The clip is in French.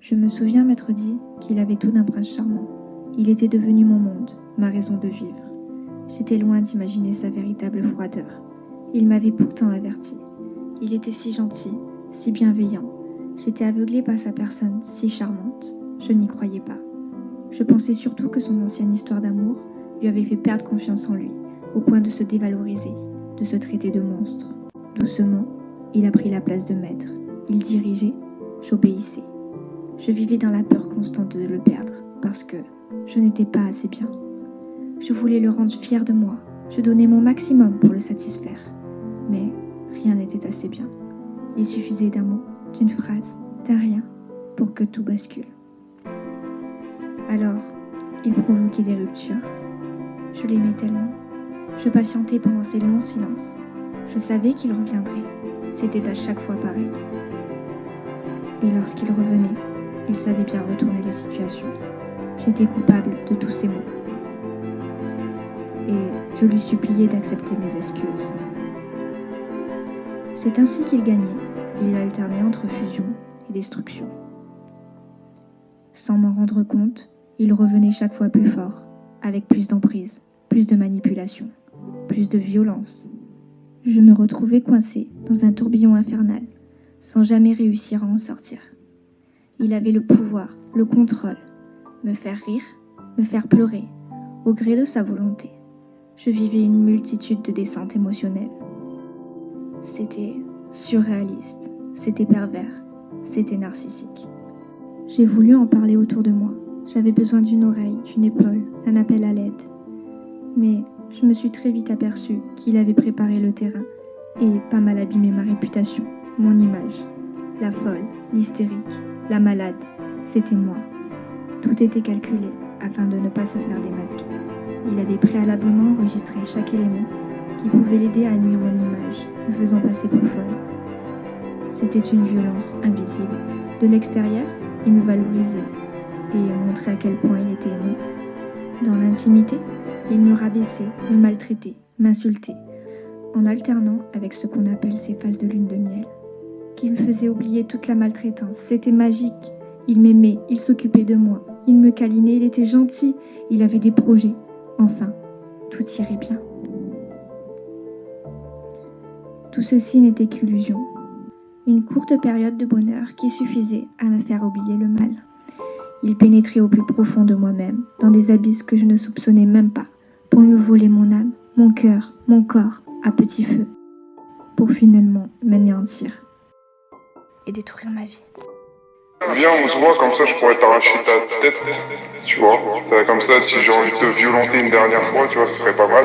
Je me souviens m'être dit qu'il avait tout d'un prince charmant. Il était devenu mon monde, ma raison de vivre. J'étais loin d'imaginer sa véritable froideur. Il m'avait pourtant averti. Il était si gentil, si bienveillant. J'étais aveuglée par sa personne si charmante. Je n'y croyais pas. Je pensais surtout que son ancienne histoire d'amour lui avait fait perdre confiance en lui, au point de se dévaloriser, de se traiter de monstre. Doucement, il a pris la place de maître. Il dirigeait, j'obéissais. Je vivais dans la peur constante de le perdre, parce que je n'étais pas assez bien. Je voulais le rendre fier de moi. Je donnais mon maximum pour le satisfaire. Mais rien n'était assez bien. Il suffisait d'un mot, d'une phrase, d'un rien, pour que tout bascule. Alors, il provoquait des ruptures. Je l'aimais tellement. Je patientais pendant ces longs silences. Je savais qu'il reviendrait. C'était à chaque fois pareil. Et lorsqu'il revenait, il savait bien retourner les situations. J'étais coupable de tous ces mots. Et je lui suppliais d'accepter mes excuses. C'est ainsi qu'il gagnait. Il alternait entre fusion et destruction. Sans m'en rendre compte, il revenait chaque fois plus fort, avec plus d'emprise, plus de manipulation, plus de violence. Je me retrouvais coincée dans un tourbillon infernal, sans jamais réussir à en sortir. Il avait le pouvoir, le contrôle, me faire rire, me faire pleurer, au gré de sa volonté. Je vivais une multitude de descentes émotionnelles. C'était surréaliste, c'était pervers, c'était narcissique. J'ai voulu en parler autour de moi. J'avais besoin d'une oreille, d'une épaule, un appel à l'aide. Mais je me suis très vite aperçue qu'il avait préparé le terrain et pas mal abîmé ma réputation, mon image. La folle, l'hystérique, la malade, c'était moi. Tout était calculé afin de ne pas se faire démasquer. Il avait préalablement enregistré chaque élément qui pouvait l'aider à nuire mon image, me faisant passer pour folle. C'était une violence invisible. De l'extérieur, il me valorisait et montrait à quel point il était aimé. Dans l'intimité, il me rabaissait, me maltraitait, m'insultait, en alternant avec ce qu'on appelle ses phases de lune de miel, qui me faisait oublier toute la maltraitance. C'était magique. Il m'aimait, il s'occupait de moi, il me câlinait, il était gentil, il avait des projets. Enfin, tout irait bien. Tout ceci n'était qu'illusion. Une courte période de bonheur qui suffisait à me faire oublier le mal. Il pénétrait au plus profond de moi-même, dans des abysses que je ne soupçonnais même pas, pour me voler mon âme, mon cœur, mon corps, à petit feu, pour finalement m'anéantir et détruire ma vie. Viens, on se voit, comme ça je pourrais t'arracher ta tête, tu vois. C'est comme ça, si j'ai envie de te violenter une dernière fois, tu vois, ce serait pas mal.